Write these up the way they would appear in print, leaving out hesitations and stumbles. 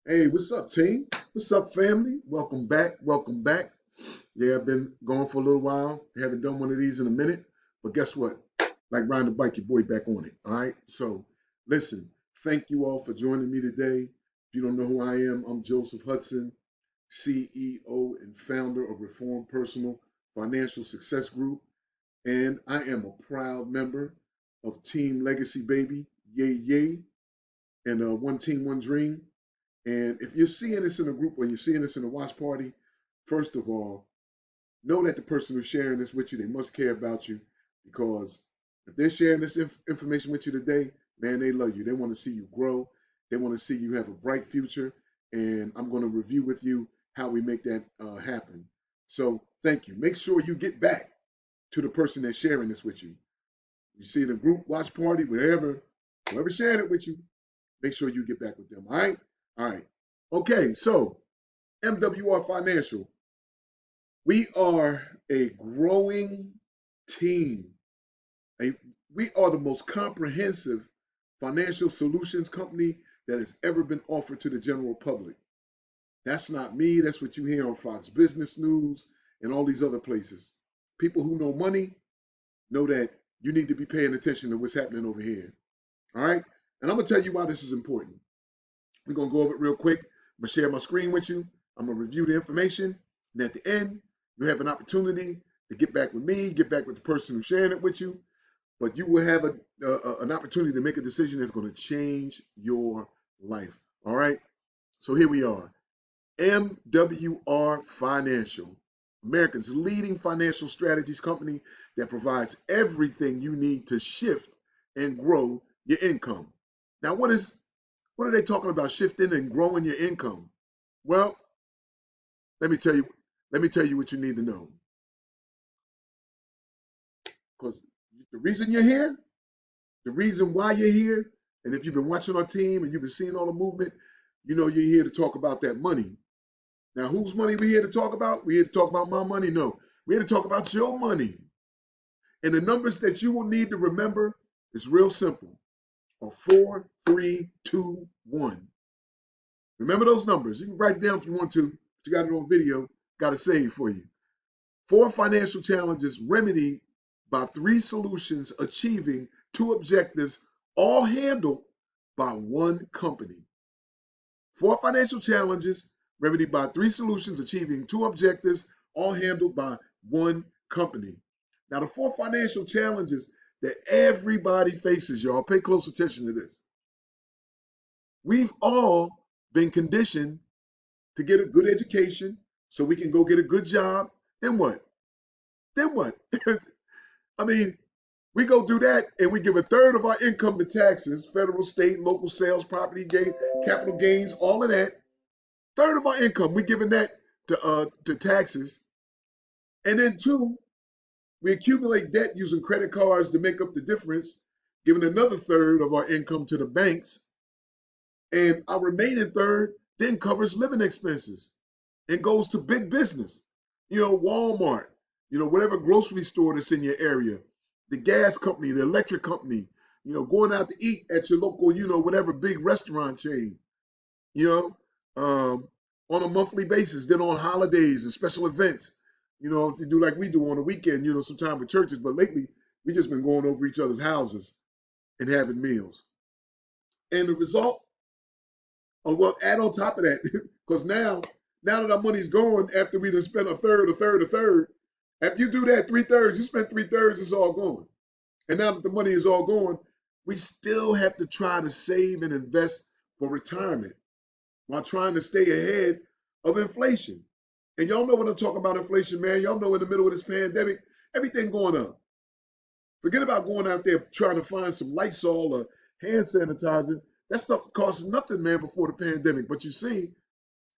Hey, what's up, team? What's up, family? Welcome back. Welcome back. Yeah, I've been gone for a little while. Haven't done one of these in a minute. But guess what? Like riding the bike, your boy back on it. All right. So listen, thank you all for joining me today. If you don't know who I am, I'm Joseph Hudson, CEO and founder of Reform Personal Financial Success Group. And I am a proud member of Team Legacy Baby, Yay Yay, and One Team, One Dream. And if you're seeing this in a group or you're seeing this in a watch party, first of all, know that the person who's sharing this with you, they must care about you because if they're sharing this information with you today, man, they love you. They want to see you grow. They want to see you have a bright future. And I'm going to review with you how we make that happen. So thank you. Make sure you get back to the person that's sharing this with you. You see the group, watch party, whoever sharing it with you, make sure you get back with them. All right? All right. Okay, so MWR Financial, we are a growing team. A, we are the most comprehensive financial solutions company that has ever been offered to the general public. That's not me. That's what you hear on Fox Business News and all these other places. People who know money know that you need to be paying attention to what's happening over here. All right? And I'm going to tell you why this is important. We're going to go over it real quick. I'm going to share my screen with you. I'm going to review the information. And at the end, you have an opportunity to get back with me, get back with the person who's sharing it with you. But you will have an opportunity to make a decision that's going to change your life. All right? So here we are. MWR Financial, America's leading financial strategies company that provides everything you need to shift and grow your income. Now, what are they talking about shifting and growing your income? Well, let me tell you, let me tell you what you need to know. Because the reason you're here, the reason why you're here, and if you've been watching our team and you've been seeing all the movement, you know you're here to talk about that money. Now, whose money we here to talk about? We here to talk about my money? No. We're here to talk about your money. And the numbers that you will need to remember is real simple. Are 4, 3, 2, 1. Remember those numbers. You can write it down if you want to, but you got it on video, got it saved for you. 4 financial challenges remedied by 3 solutions achieving 2 objectives, all handled by one company. 4 financial challenges remedied by 3 solutions achieving 2 objectives, all handled by one company. Now, the 4 financial challenges that everybody faces, y'all, pay close attention to this. We've all been conditioned to get a good education so we can go get a good job. Then what? Then what? I mean, we go do that and we give a third of our income to taxes, federal, state, local sales, property gain, capital gains, all of that. Third of our income, we're giving that to taxes. And then 2, we accumulate debt using credit cards to make up the difference, giving another third of our income to the banks. And our remaining third then covers living expenses and goes to big business. Walmart, whatever grocery store that's in your area, the gas company, the electric company, going out to eat at your local, whatever big restaurant chain, you know, on a monthly basis, then on holidays and special events, if you do like we do on the weekend, sometime with churches, but lately we just been going over each other's houses and having meals. And the result, well, add on top of that, because now that our money's gone after we done spent a third, after you do that 3/3, you spent 3/3, it's all gone. And now that the money is all gone, we still have to try to save and invest for retirement while trying to stay ahead of inflation. And y'all know what I'm talking about, inflation, man. Y'all know in the middle of this pandemic, everything going up. Forget about going out there trying to find some Lysol or hand sanitizer. That stuff cost nothing, man, before the pandemic. But you see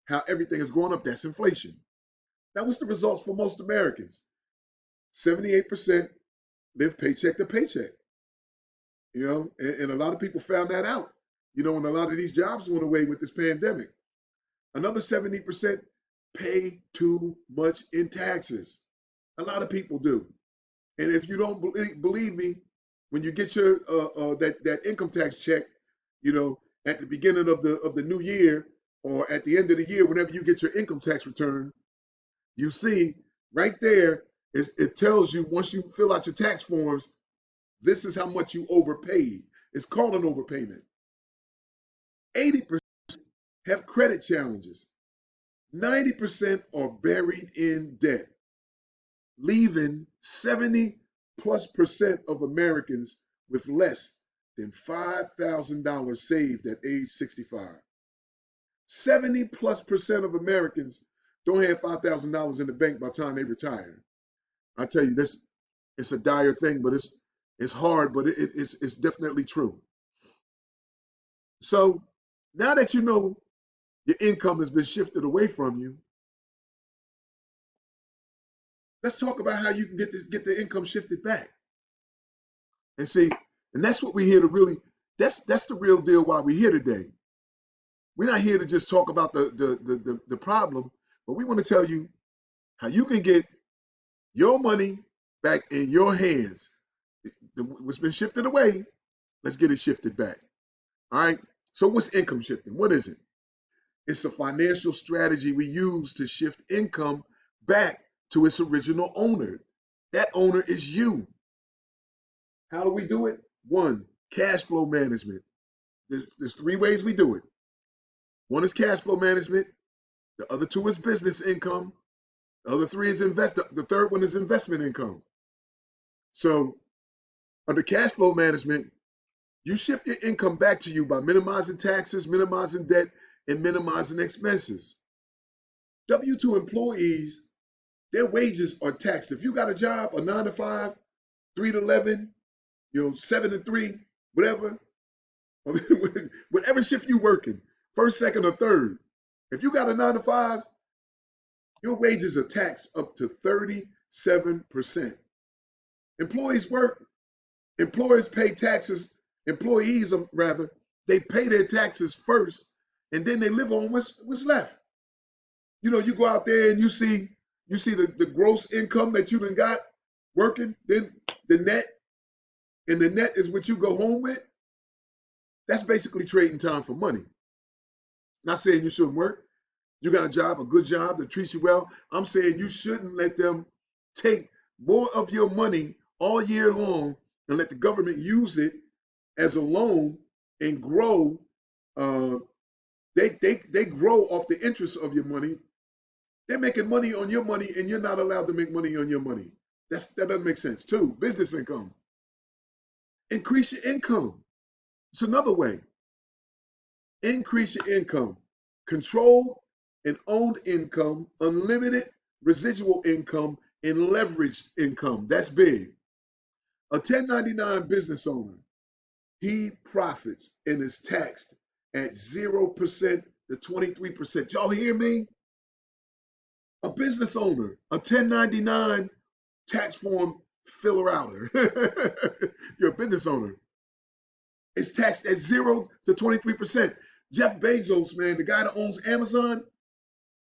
how everything is going up. That's inflation. Now, what's the results for most Americans? 78% live paycheck to paycheck. And a lot of people found that out, when a lot of these jobs went away with this pandemic. Another 70% pay too much in taxes. A lot of people do. And if you don't believe me, when you get your that income tax check, at the beginning of the new year, or at the end of the year, whenever you get your income tax return, you see right there, it tells you once you fill out your tax forms, this is how much you overpaid. It's called an overpayment. 80% have credit challenges. 90% are buried in debt, leaving 70+% of Americans with less than $5,000 saved at age 65. 70+% of Americans don't have $5,000 in the bank by the time they retire. I tell you, this it's a dire thing, but it's hard, but it's definitely true. So now that you know your income has been shifted away from you, let's talk about how you can get the income shifted back. And see, and that's what we're here to really. That's the real deal. Why we're here today. We're not here to just talk about the problem, but we want to tell you how you can get your money back in your hands. What's been shifted away, let's get it shifted back. All right. So what's income shifting? What is it? It's a financial strategy we use to shift income back to its original owner. That owner is you. How do we do it? One, cash flow management. There's three ways we do it. One is cash flow management. The other two is business income. The other three is the third one is investment income. So under cash flow management, you shift your income back to you by minimizing taxes, minimizing debt, and minimizing expenses. W-2 employees, their wages are taxed. If you got a job, a 9 to 5, 3 to 11, 7 to 3, whatever, whatever shift you working, first, second, or third, if you got a 9 to 5, your wages are taxed up to 37%. Employers pay taxes, employees rather, they pay their taxes first, and then they live on what's left. You go out there and you see the gross income that you done got working, then the net, and the net is what you go home with. That's basically trading time for money. Not saying you shouldn't work. You got a job, a good job that treats you well. I'm saying you shouldn't let them take more of your money all year long and let the government use it as a loan and grow. They grow off the interest of your money. They're making money on your money, and you're not allowed to make money on your money. That doesn't make sense. Two, business income. Increase your income. It's another way. Increase your income. Controlled and owned income, unlimited residual income, and leveraged income. That's big. A 1099 business owner, he profits and is taxed at 0% to 23%. Y'all hear me? A business owner, a 1099 tax form filler outer. You're a business owner. It's taxed at 0 to 23%. Jeff Bezos, man, the guy that owns Amazon,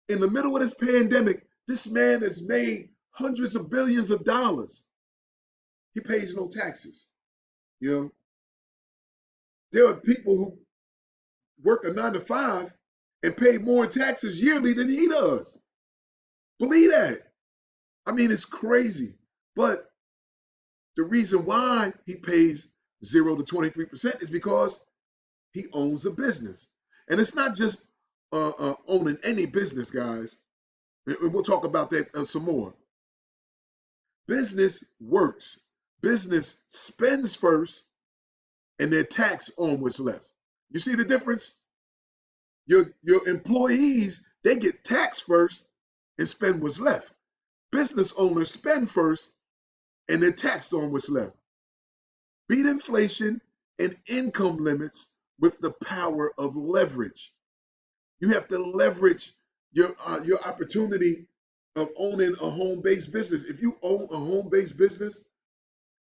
in the middle of this pandemic, this man has made hundreds of billions of dollars. He pays no taxes. There are people who work a 9 to 5 and pay more in taxes yearly than he does. Believe that. I mean, it's crazy. But the reason why he pays 0 to 23% is because he owns a business. And it's not just owning any business, guys. And we'll talk about that some more. Business works. Business spends first, and they're taxed on what's left. You see the difference? Your employees, they get taxed first and spend what's left. Business owners spend first, and they're taxed on what's left. Beat inflation and income limits with the power of leverage. You have to leverage your opportunity of owning a home-based business. If you own a home-based business,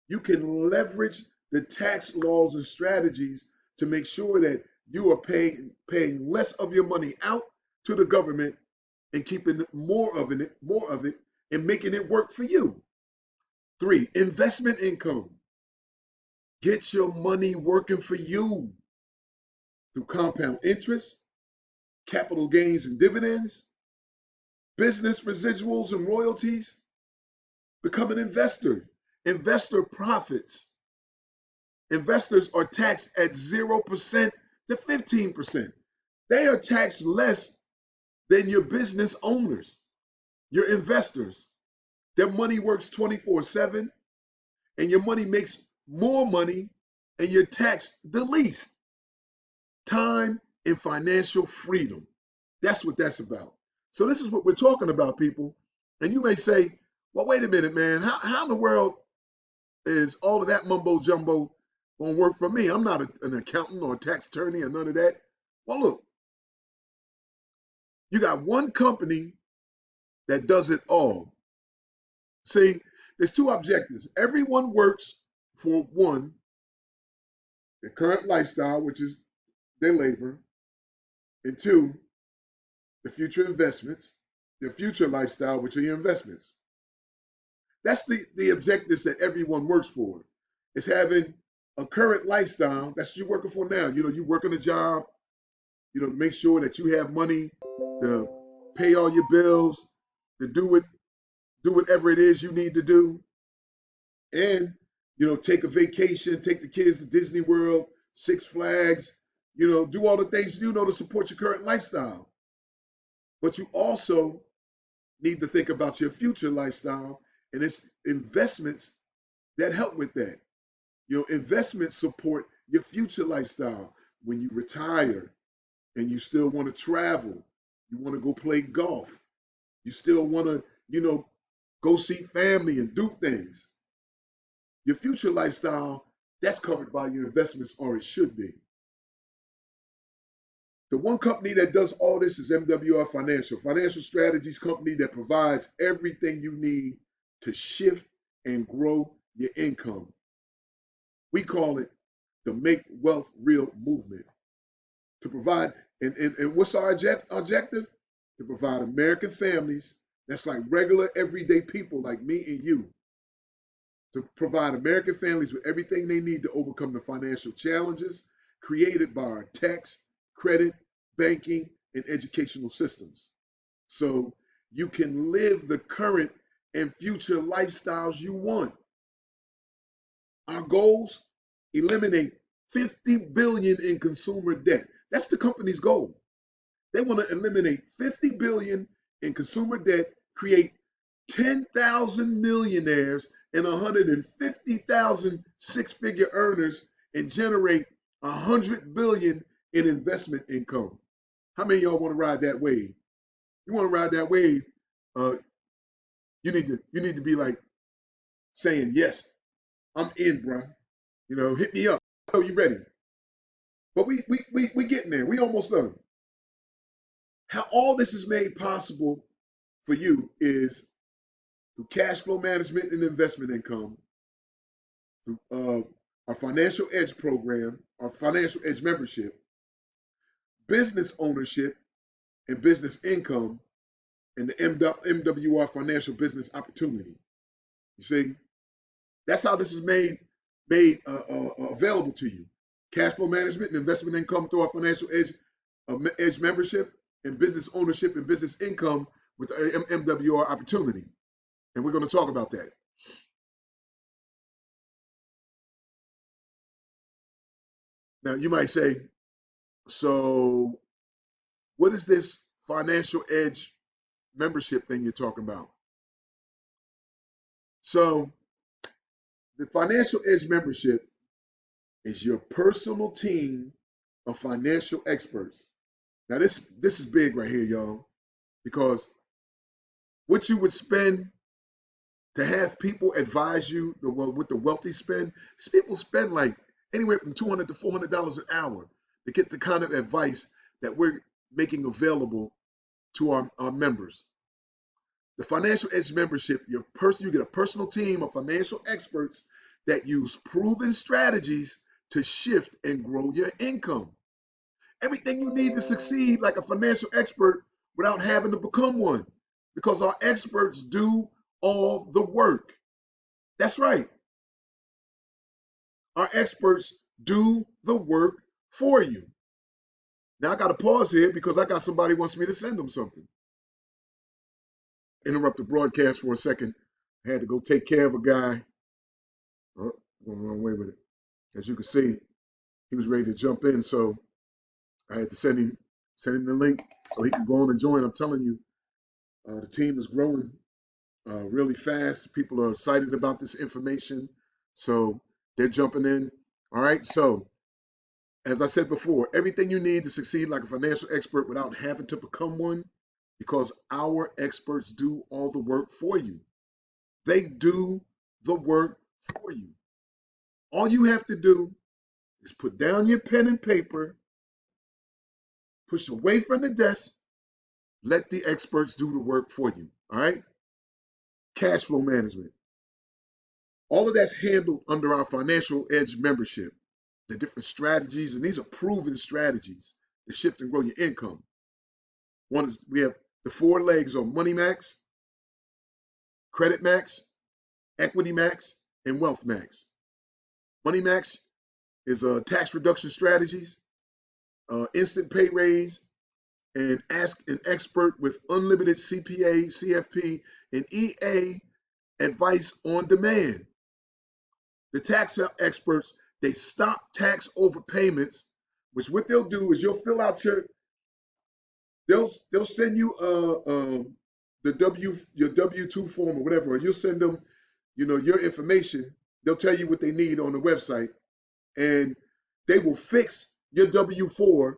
you can leverage the tax laws and strategies to make sure that you are paying less of your money out to the government and keeping more of it and making it work for you. 3, investment income. Get your money working for you through compound interest, capital gains and dividends, business residuals and royalties. Become an investor. Investor profits. Investors are taxed at 0% to 15%. They are taxed less than your business owners, your investors. Their money works 24/7, and your money makes more money, and you're taxed the least. Time and financial freedom. That's what that's about. So this is what we're talking about, people. And you may say, well, wait a minute, man. How in the world is all of that mumbo jumbo going to work for me? I'm not an accountant or a tax attorney or none of that. Well, look, you got one company that does it all. See, there's two objectives. Everyone works for one, the current lifestyle, which is their labor, and two, the future investments, the future lifestyle, which are your investments. That's the objectives that everyone works for. It's having a current lifestyle. That's what you're working for now. You know, you working a job, you know, to make sure that you have money to pay all your bills, to do whatever it is you need to do, and you know, take a vacation, take the kids to Disney World, Six Flags, you know, do all the things you know to support your current lifestyle. But you also need to think about your future lifestyle, and it's investments that help with that. Your investments support your future lifestyle. When you retire and you still want to travel, you want to go play golf, you still want to, you know, go see family and do things. Your future lifestyle, that's covered by your investments, or it should be. The one company that does all this is MWR Financial, financial strategies company that provides everything you need to shift and grow your income. We call it the Make Wealth Real movement. To provide, and what's our objective? To provide American families that's like regular everyday people like me and you, to provide American families with everything they need to overcome the financial challenges created by our tax, credit, banking, and educational systems. So you can live the current and future lifestyles you want. Our goals: eliminate 50 billion in consumer debt. That's the company's goal. They want to eliminate 50 billion in consumer debt, create 10,000 millionaires and 150,000 six-figure earners, and generate 100 billion in investment income. How many of y'all want to ride that wave? You want to ride that wave? Uh, you need to be like saying, yes, I'm in, bro. You know, hit me up. Oh, you ready? But we getting there. We almost done. How all this is made possible for you is through cash flow management and investment income, through our Financial Edge program, our Financial Edge membership, business ownership and business income, and the MWR Financial Business Opportunity. You see, that's how this is made available to you. Cash flow management and investment income through our Financial Edge membership, and business ownership and business income with the MWR Opportunity. And we're going to talk about that. Now, you might say, so what is this Financial Edge membership thing you're talking about? So the Financial Edge membership is your personal team of financial experts. Now, this is big right here, y'all, because what you would spend to have people advise you what the wealthy spend, these people spend like anywhere from $200 to $400 an hour to get the kind of advice that we're making available to our members. The Financial Edge membership, you get a personal team of financial experts that use proven strategies to shift and grow your income. Everything you need to succeed like a financial expert without having to become one, because our experts do all the work. That's right. Our experts do the work for you. Now I got to pause here because I got somebody who wants me to send them something. Interrupt the broadcast for a second. I had to go take care of a guy. Oh, going the wrong way with it. As you can see, he was ready to jump in, so I had to send him the link so he can go on and join. I'm telling you, the team is growing really fast. People are excited about this information, so they're jumping in. All right, so as I said before, everything you need to succeed like a financial expert without having to become one, because our experts do all the work for you. They do the work for you. All you have to do is put down your pen and paper, push away from the desk, let the experts do the work for you. All right? Cash flow management. All of that's handled under our Financial Edge membership. The different strategies, and these are proven strategies to shift and grow your income. One is we have the 4 legs on Money Max, Credit Max, Equity Max, and Wealth Max. Money Max is tax reduction strategies, instant pay raise, and ask an expert with unlimited CPA, CFP, and EA advice on demand. The tax experts, they stop tax overpayments, which what they'll do is you'll fill out they'll send you your W-2 form or whatever, or you'll send them, your information. They'll tell you what they need on the website, and they will fix your W-4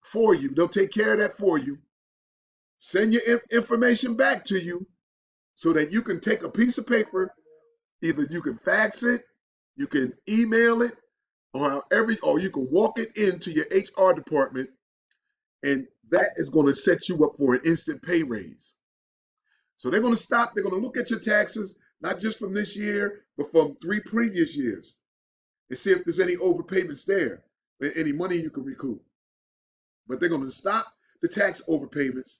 for you. They'll take care of that for you, send your information back to you so that you can take a piece of paper, either you can fax it, you can email it, or you can walk it into your HR department, and that is going to set you up for an instant pay raise. So they're going to look at your taxes, not just from this year, but from 3 previous years, and see if there's any overpayments there, any money you can recoup. But they're going to stop the tax overpayments.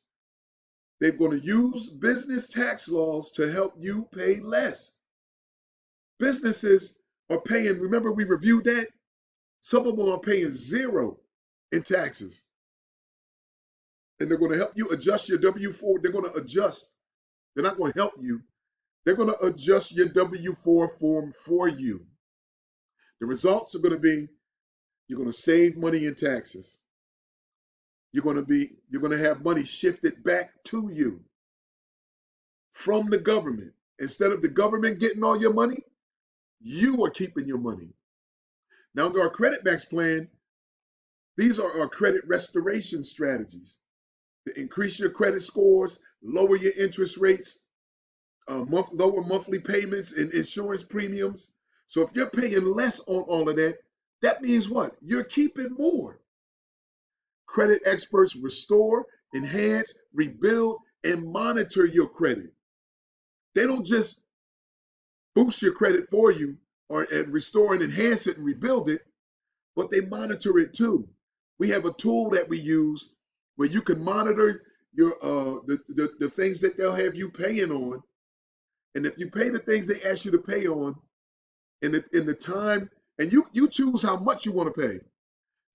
They're going to use business tax laws to help you pay less. Businesses are paying, remember we reviewed that? Some of them are paying 0 in taxes. And they're going to help you adjust your W-4. They're going to adjust. They're not going to help you. They're going to adjust your W-4 form for you. The results are going to be, you're going to save money in taxes. You're going to have money shifted back to you from the government. Instead of the government getting all your money, you are keeping your money. Now, under our Credit Max plan, these are our credit restoration strategies to increase your credit scores, lower your interest rates, lower monthly payments and insurance premiums. So if you're paying less on all of that, that means what? You're keeping more. Credit experts restore, enhance, rebuild, and monitor your credit. They don't just boost your credit for you and restore and enhance it and rebuild it, but they monitor it too. We have a tool that we use where you can monitor your the things that they'll have you paying on. And if you pay the things they ask you to pay on in the time, and you choose how much you want to pay.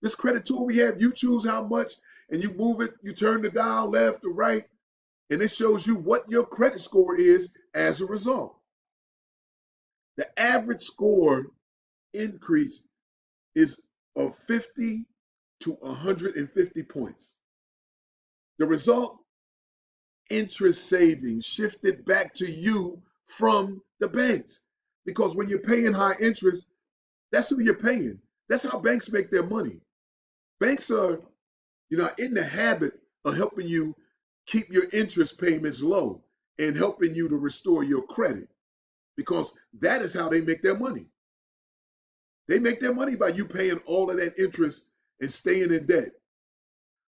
This credit tool we have, you choose how much, and you move it, you turn the dial left or right, and it shows you what your credit score is as a result. The average score increase is of 50 to 150 points. The result, interest savings shifted back to you from the banks. Because when you're paying high interest, that's who you're paying. That's how banks make their money. Banks are, in the habit of helping you keep your interest payments low and helping you to restore your credit, because that is how they make their money. They make their money by you paying all of that interest and staying in debt.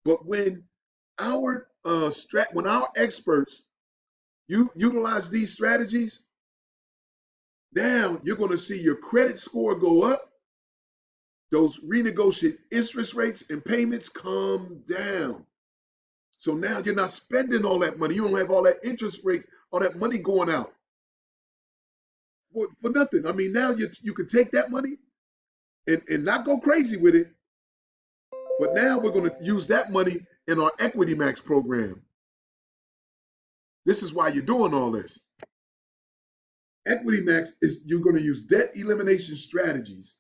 But when our experts utilize these strategies, now you're going to see your credit score go up. Those renegotiated interest rates and payments come down. So now you're not spending all that money. You don't have all that interest rate, all that money going out for nothing. I mean, now you can take that money and not go crazy with it But now we're going to use that money in our Equity Max program. This is why you're doing all this. Equity Max is you're going to use debt elimination strategies.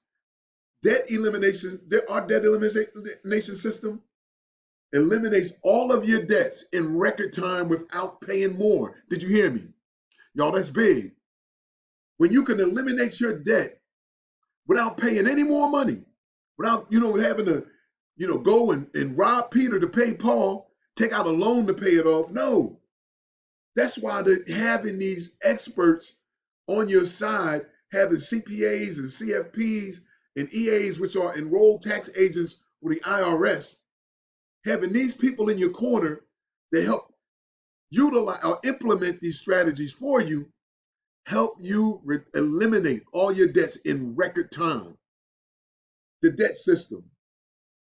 Debt elimination, our debt elimination system eliminates all of your debts in record time without paying more. Did you hear me? Y'all, that's big. When you can eliminate your debt without paying any more money, without, having to, go and rob Peter to pay Paul, take out a loan to pay it off. No. That's why having these experts on your side, having CPAs and CFPs and EAs, which are enrolled tax agents for the IRS, having these people in your corner that help utilize or implement these strategies for you, help you eliminate all your debts in record time. The debt system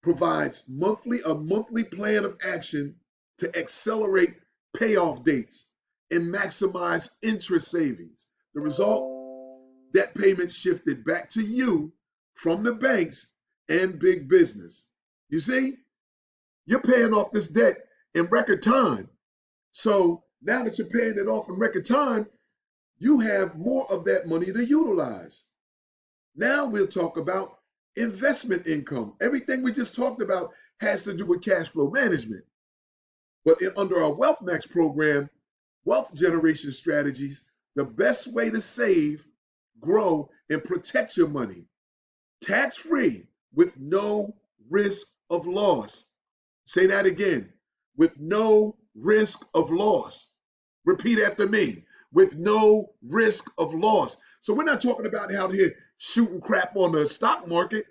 provides a monthly plan of action to accelerate payoff dates and maximize interest savings. The result, debt payments shifted back to you from the banks and big business. You see, you're paying off this debt in record time. So now that you're paying it off in record time, you have more of that money to utilize. Now we'll talk about investment income. Everything we just talked about has to do with cash flow management. But under our Wealth Max program, wealth generation strategies, the best way to save, grow, and protect your money, tax-free with no risk of loss. Say that again, with no risk of loss. Repeat after me, with no risk of loss. So we're not talking about out here shooting crap on the stock market.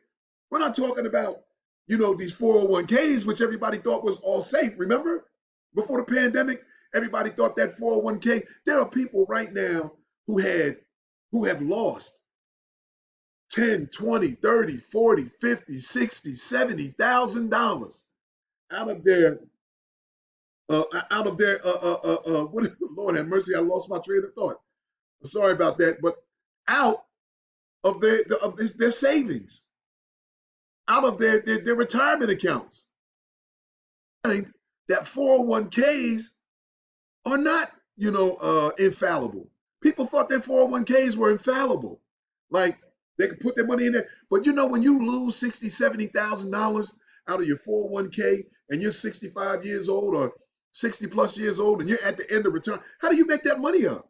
We're not talking about, these 401ks, which everybody thought was all safe. Remember, before the pandemic, everybody thought that 401k. There are people right now who have lost 10, 20, 30, 40, 50, 60, $70,000 out of their what, Lord have mercy, I lost my train of thought. Sorry about that, but out of their savings, out of their retirement accounts. And that 401ks are not, infallible. People thought their 401ks were infallible. Like they could put their money in there. But when you lose $60,000, $70,000 out of your 401k and you're 65 years old or 60 plus years old and you're at the end of retirement, how do you make that money up?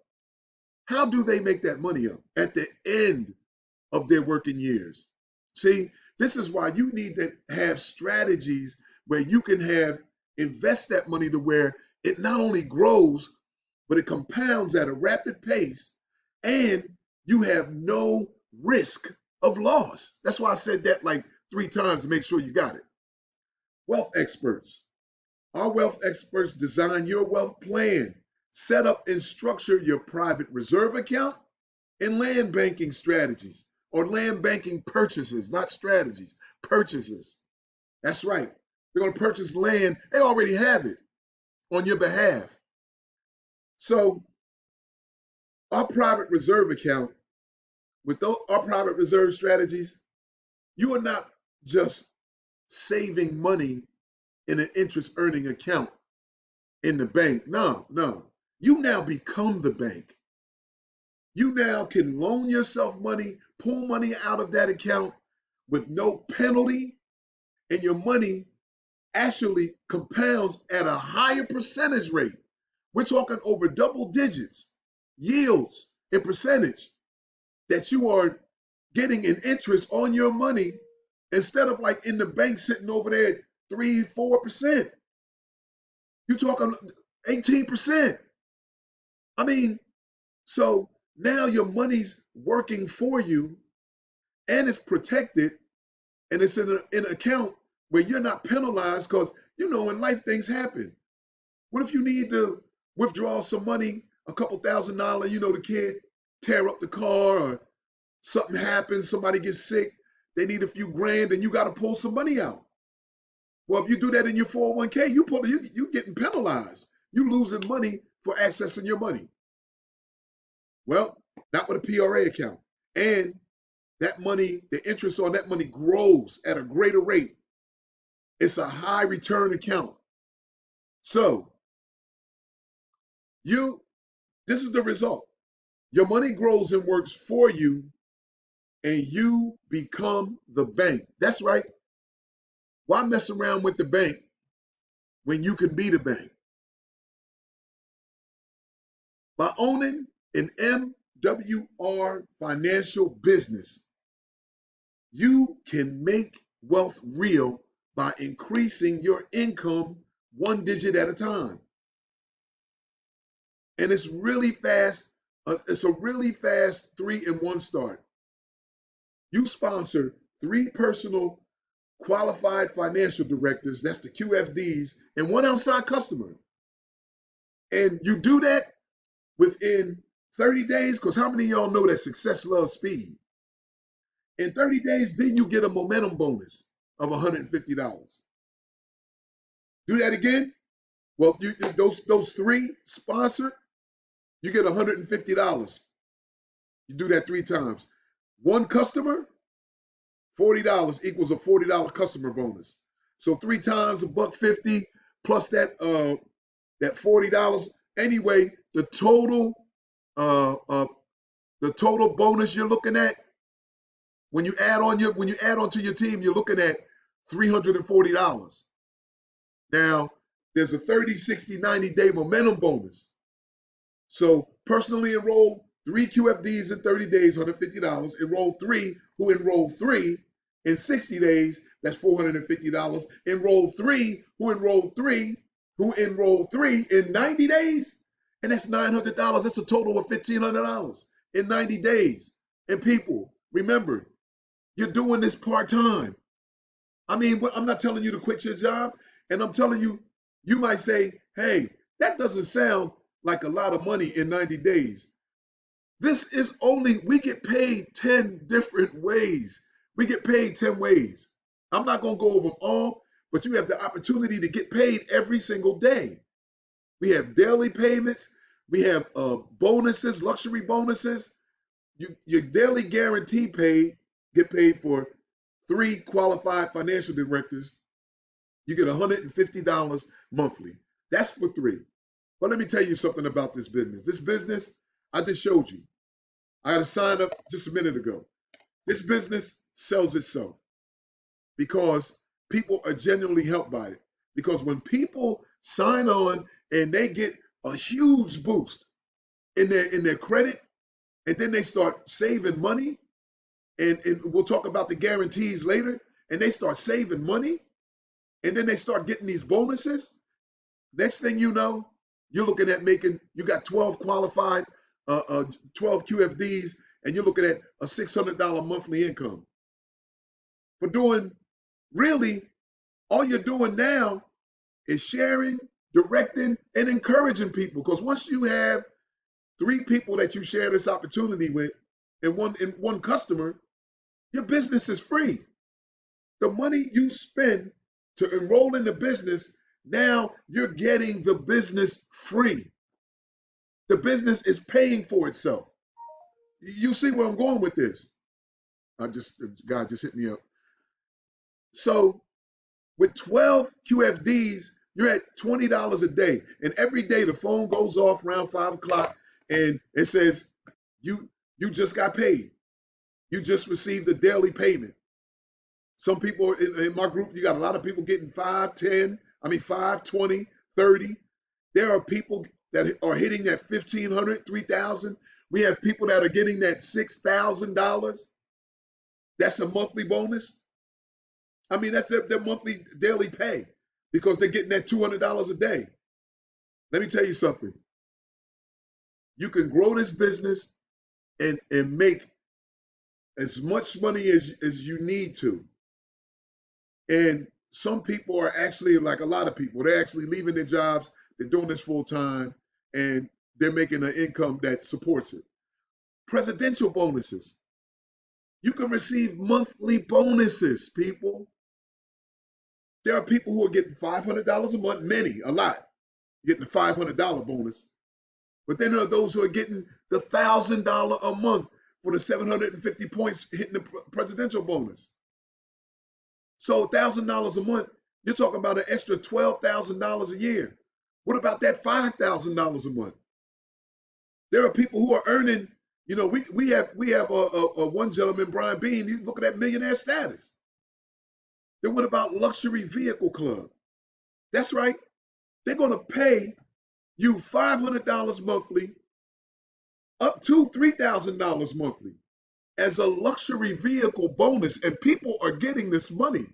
How do they make that money up at the end of their working years? See, this is why you need to have strategies where you can invest that money to where it not only grows, but it compounds at a rapid pace and you have no risk of loss. That's why I said that like 3 times to make sure you got it. Wealth experts. Our wealth experts design your wealth plan, set up and structure your private reserve account and land banking strategies or land banking purchases, not strategies, purchases. That's right. They're going to purchase land. They already have it on your behalf. So our private reserve account, with our private reserve strategies, you are not just saving money in an interest earning account in the bank. No. You now become the bank. You now can loan yourself money, pull money out of that account with no penalty, and your money actually compounds at a higher percentage rate. We're talking over double digits, yields and percentage that you are getting in interest on your money instead of like in the bank sitting over there at 3-4%. You're talking 18%. I mean, so now your money's working for you and it's protected and it's in an account where you're not penalized because, in life things happen. What if you need to withdraw some money, a couple $1,000, the kid tear up the car or something happens, somebody gets sick, they need a few grand and you got to pull some money out. Well, if you do that in your 401k, you getting penalized. You losing money for accessing your money. Well, not with a PRA account. And that money, the interest on that money grows at a greater rate. It's a high return account. So this is the result. Your money grows and works for you, and you become the bank. That's right. Why mess around with the bank when you can be the bank? By owning an MWR Financial business, you can make wealth real by increasing your income one digit at a time. And it's really fast. It's a really fast 3-in-1 start. You sponsor 3 personal qualified financial directors, that's the QFDs, and 1 outside customer. And you do that within 30 days, because how many of y'all know that success loves speed? In 30 days, then you get a momentum bonus of $150. Do that again. Well, those 3 sponsored, you get $150. You do that 3 times. 1 customer, $40 equals a $40 customer bonus. So 3 times $150 plus that $40. Anyway, the total bonus you're looking at when you add on to your team, you're looking at $340. Now, there's a 30, 60, 90-day momentum bonus. So personally enroll 3 QFDs in 30 days, $150. Enroll 3 who enroll 3 in 60 days, that's $450. Enroll 3 who enroll 3 in 90 days, and that's $900. That's a total of $1,500 in 90 days. And people, remember, you're doing this part-time. I mean, I'm not telling you to quit your job, and I'm telling you, you might say, hey, that doesn't sound like a lot of money in 90 days. This is we get paid 10 different ways. We get paid 10 ways. I'm not going to go over them all, but you have the opportunity to get paid every single day. We have daily payments. We have bonuses, luxury bonuses. Your daily guarantee get paid for 3 qualified financial directors. You get $150 monthly. That's for 3. But let me tell you something about this business. This business, I just showed you. I had to sign up just a minute ago. This business sells itself because people are genuinely helped by it. Because when people sign on and they get a huge boost in their credit, and then they start saving money, and we'll talk about the guarantees later, and they start saving money, and then they start getting these bonuses. Next thing you know, you're looking at you got 12 qualified, 12 QFDs, and you're looking at a $600 monthly income. For doing, really, all you're doing now is sharing, directing, and encouraging people. Because once you have 3 people that you share this opportunity with and one customer, your business is free. The money you spend to enroll in the business, now you're getting the business free. The business is paying for itself. You see where I'm going with this? The guy just hit me up. So with 12 QFDs, you're at $20 a day. And every day the phone goes off around 5 o'clock and it says, you just got paid. You just received a daily payment. Some people in my group, you got a lot of people getting 5, 20, 30. There are people that are hitting that $1,500, $3,000. We have people that are getting that $6,000. That's a monthly bonus. I mean, that's their monthly daily pay because they're getting that $200 a day. Let me tell you something. You can grow this business and make as much money as you need to. And some people are actually, like a lot of people, they're actually leaving their jobs, they're doing this full time, and they're making an income that supports it. Presidential bonuses. You can receive monthly bonuses, people. There are people who are getting $500 a month, a lot, getting the $500 bonus. But then there are those who are getting the $1,000 a month for the 750 points hitting the presidential bonus. So $1,000 a month, You're talking about an extra $12,000 a year. What about that $5,000 a month? There are people who are earning, we have a one gentleman, Brian Bean, you look at that millionaire status. Then what about luxury vehicle club? That's right. They're going to pay you $500 monthly up to $3,000 monthly as a luxury vehicle bonus. And people are getting this money.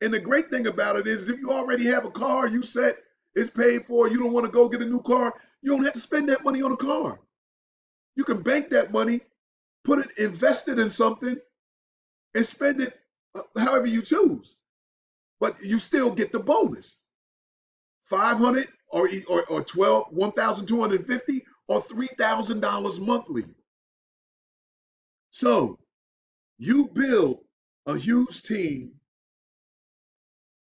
And the great thing about it is if you already have a car, you set, it's paid for, you don't want to go get a new car, you don't have to spend that money on a car. You can bank that money, put it, invest it in something, and spend it however you choose. But you still get the bonus. 500 or 1,250 or $3,000 monthly. So you build a huge team,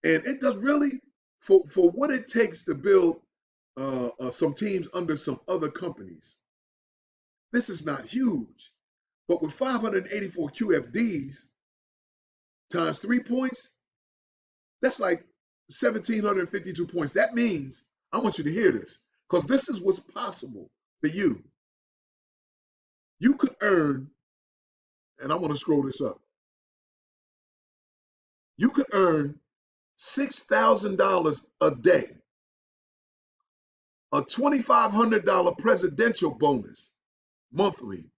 and it does really, for what it takes to build some teams under some other companies. This is not huge, but with 584 QFDs times 3 points, that's like 1,752 points. That means, I want you to hear this, because this is what's possible for you. You could earn, and I want to scroll this up, you could earn $6,000 a day, a $2,500 presidential bonus monthly,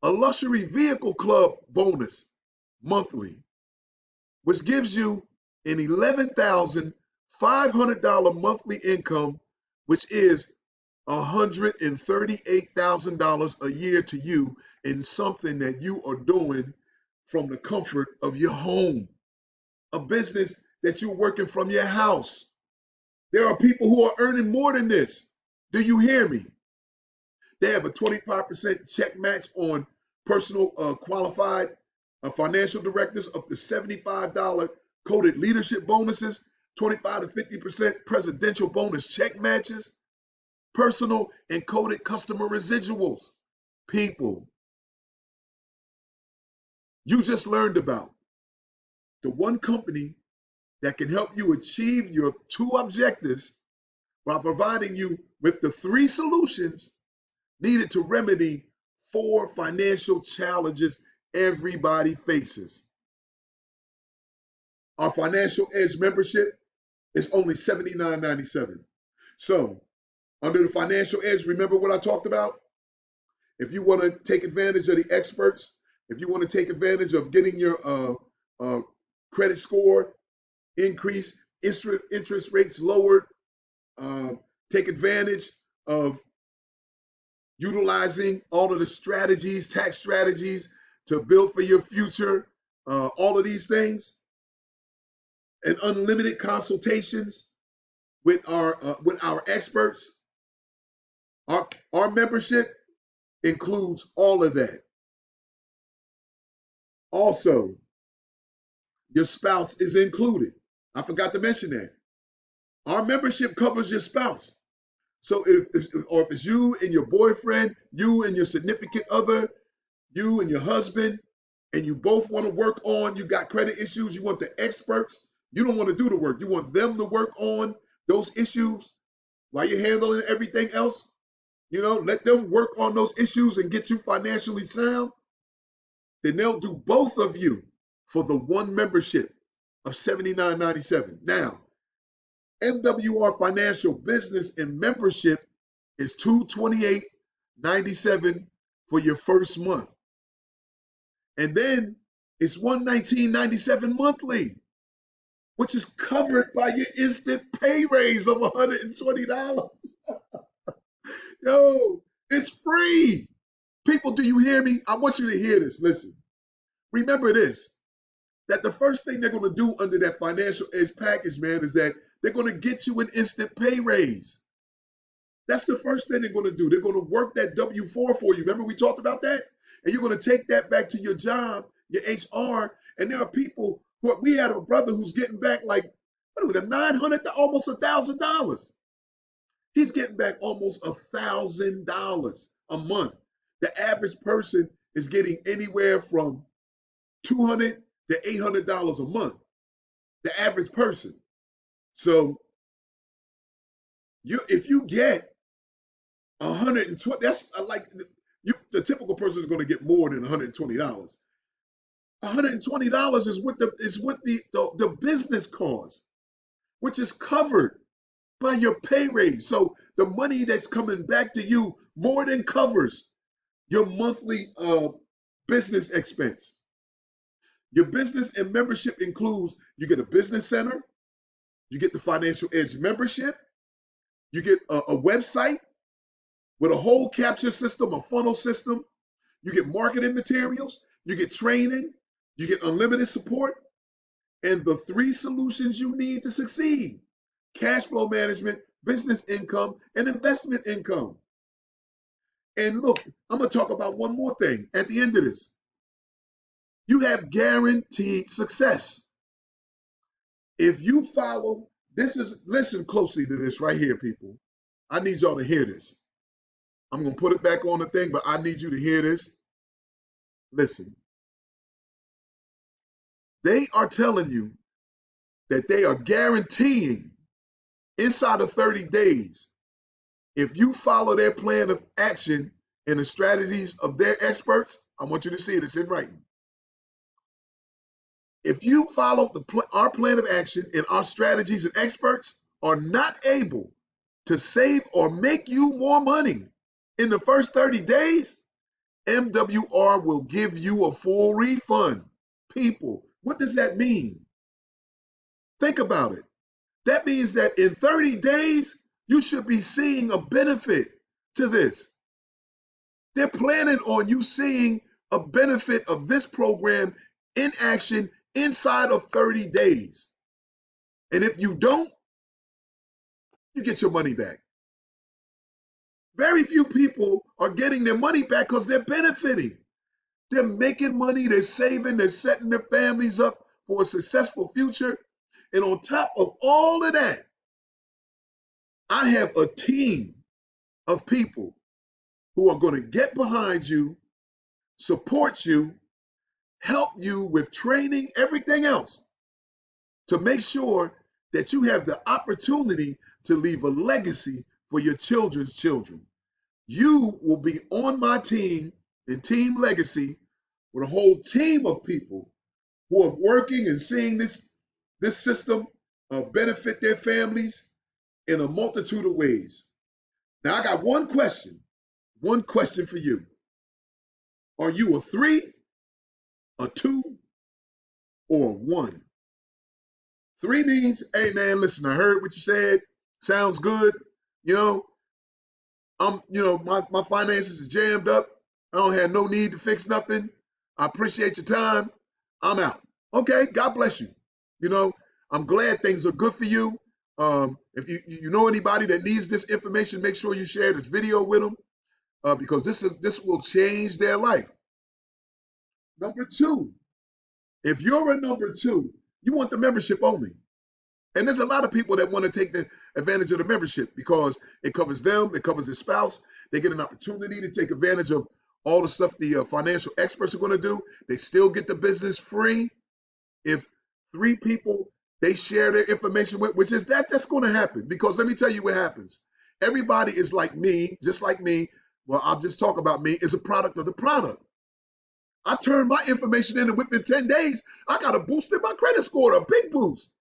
a luxury vehicle club bonus monthly, which gives you an $11,500 monthly income, which is $138,000 a year to you in something that you are doing from the comfort of your home, a business that you're working from your house. There are people who are earning more than this. Do you hear me? They have a 25% check match on personal qualified financial directors, up to $75 coded leadership bonuses, 25 to 50% presidential bonus check matches, personal and coded customer residuals. People, you just learned about the one company that can help you achieve your 2 objectives by providing you with the 3 solutions needed to remedy 4 financial challenges everybody faces. Our Financial Edge membership is only $79.97. So, under the Financial Edge, remember what I talked about? If you want to take advantage of the experts, if you want to take advantage of getting your credit score increased, interest rates lowered, take advantage of utilizing all of the strategies, tax strategies to build for your future, all of these things, and unlimited consultations with our experts. Our membership includes all of that. Also, your spouse is included. I forgot to mention that. Our membership covers your spouse. So if it's you and your boyfriend, you and your significant other, you and your husband, and you both want to work on, you got credit issues, you want the experts, you don't want to do the work. You want them to work on those issues while you're handling everything else. Let them work on those issues and get you financially sound. Then they'll do both of you for the one membership of $79.97. Now, MWR Financial Business and Membership is $228.97 for your first month. And then it's $119.97 monthly, which is covered by your instant pay raise of $120. Yo, it's free. People, do you hear me? I want you to hear this. Listen, remember this, that the first thing they're going to do under that Financial Edge package, man, is that they're going to get you an instant pay raise. That's the first thing they're going to do. They're going to work that W-4 for you. Remember we talked about that? And you're going to take that back to your job, your HR, and there are people we had a brother who's getting back like, what was it, $900 to almost $1,000. He's getting back almost $1,000 a month. The average person is getting anywhere from $200 to $800 a month. the average person. So if you get 120, that's like the typical person is going to get more than $120. $120 is what the business cost, which is covered by your pay raise. So the money that's coming back to you more than covers your monthly business expense. Your business and membership includes you get a business center, you get the Financial Edge membership, you get a website with a whole capture system, a funnel system, you get marketing materials, you get training, you get unlimited support, and the three solutions you need to succeed: cash flow management, business income, and investment income. And look, I'm going to talk about one more thing at the end of this. You have guaranteed success. If you follow, listen closely to this right here, people. I need y'all to hear this. I'm going to put it back on the thing, but I need you to hear this. Listen. They are telling you that they are guaranteeing inside of 30 days, if you follow their plan of action and the strategies of their experts, I want you to see it, it's in writing. If you follow our plan of action and our strategies and experts are not able to save or make you more money in the first 30 days, MWR will give you a full refund. People, what does that mean? Think about it. That means that in 30 days, you should be seeing a benefit to this. They're planning on you seeing a benefit of this program in action inside of 30 days. And if you don't, you get your money back. Very few people are getting their money back because they're benefiting. They're making money, they're saving, they're setting their families up for a successful future. And on top of all of that, I have a team of people who are going to get behind you, support you, help you with training, everything else, to make sure that you have the opportunity to leave a legacy for your children's children. You will be on my team in Team Legacy with a whole team of people who are working and seeing this system benefit their families in a multitude of ways. Now, I got one question for you. Are you a 3, a 2, or a 1? 3 means, hey man, listen, I heard what you said. Sounds good. My finances is jammed up. I don't have no need to fix nothing. I appreciate your time. I'm out. Okay, God bless you. I'm glad things are good for you. If you know anybody that needs this information, make sure you share this video with them because this will change their life. Number 2, if you're a number 2, you want the membership only. And there's a lot of people that want to take the advantage of the membership because it covers them, it covers their spouse. They get an opportunity to take advantage of all the stuff the financial experts are going to do. They still get the business free. If 3 people they share their information with, which is that's going to happen, because let me tell you what happens. Everybody is like me, just like me. Well, I'll just talk about me, is a product of the product. I turn my information in and within 10 days, I got a boost in my credit score, a big boost.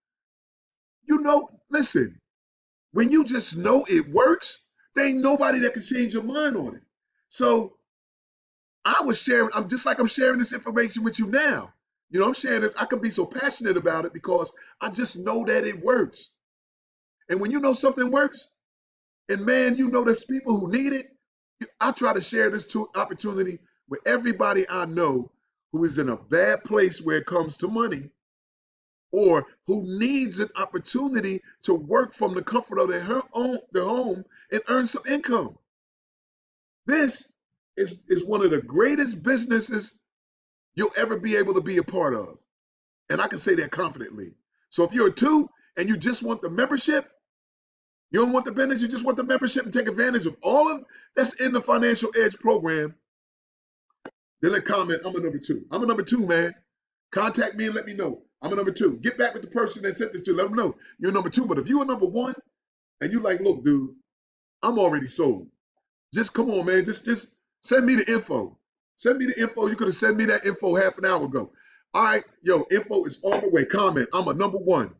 Listen, when you just know it works, there ain't nobody that can change your mind on it. So I was sharing, I'm sharing this information with you now. I'm sharing it. I can be so passionate about it because I just know that it works. And when you know something works, and man, there's people who need it, I try to share this opportunity with everybody I know who is in a bad place where it comes to money, or who needs an opportunity to work from the comfort of their home and earn some income. This is one of the greatest businesses you'll ever be able to be a part of. And I can say that confidently. So if you're a 2 and you just want the membership, you don't want the business, you just want the membership and take advantage of all of that's in the Financial Edge program, then comment, I'm a number 2. I'm a number 2, man. Contact me and let me know. I'm a number 2. Get back with the person that sent this to you. Let them know you're number 2. But if you're number 1 and you like, look, dude, I'm already sold. Just come on, man. Just send me the info. Send me the info. You could have sent me that info half an hour ago. All right, yo, info is on the way. Comment. I'm a number 1.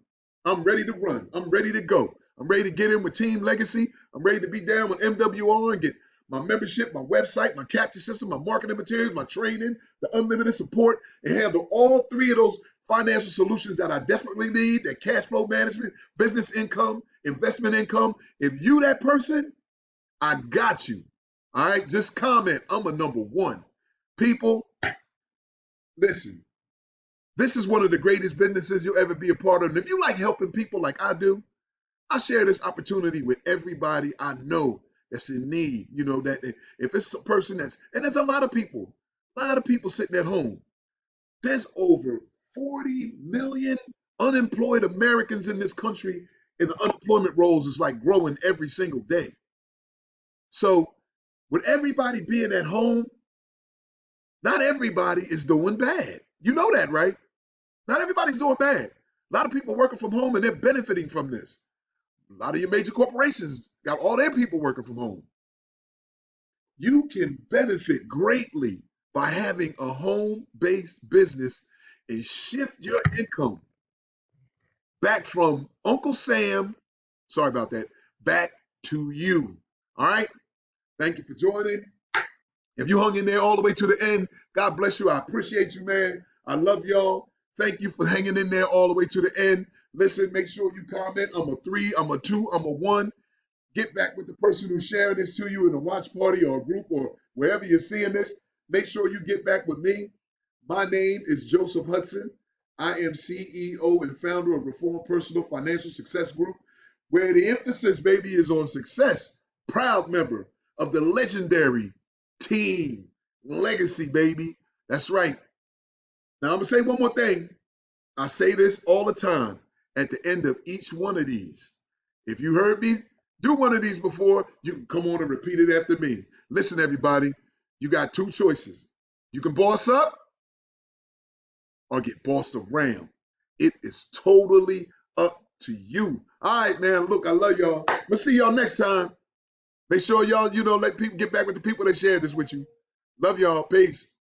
I'm ready to run. I'm ready to go. I'm ready to get in with Team Legacy. I'm ready to be down with MWR and get my membership, my website, my capture system, my marketing materials, my training, the unlimited support, and handle all 3 of those financial solutions that I desperately need, that cash flow management, business income, investment income. If you that person, I got you. All right, just comment. I'm a number 1. People, listen, this is one of the greatest businesses you'll ever be a part of. And if you like helping people like I do, I share this opportunity with everybody I know that's in need. You know, that if it's a person and there's a lot of people sitting at home. There's over 40 million unemployed Americans in this country, and the unemployment rolls is like growing every single day. So with everybody being at home, not everybody is doing bad. You know that, right? Not everybody's doing bad. A lot of people working from home and they're benefiting from this. A lot of your major corporations got all their people working from home. You can benefit greatly by having a home-based business and shift your income back from Uncle Sam, sorry about that, back to you. All right? Thank you for joining. If you hung in there all the way to the end, God bless you. I appreciate you, man. I love y'all. Thank you for hanging in there all the way to the end. Listen, make sure you comment. I'm a 3, I'm a 2, I'm a 1. Get back with the person who's sharing this to you in a watch party or a group or wherever you're seeing this. Make sure you get back with me. My name is Joseph Hudson. I am CEO and founder of Reform Personal Financial Success Group, where the emphasis, baby, is on success. Proud member of the legendary Team Legacy, baby. That's right. Now, I'm going to say one more thing. I say this all the time at the end of each one of these. If you heard me do one of these before, you can come on and repeat it after me. Listen, everybody, you got 2 choices. You can boss up or get bossed around. It is totally up to you. All right, man. Look, I love y'all. We'll see y'all next time. Make sure y'all, let people get back with the people that shared this with you. Love y'all. Peace.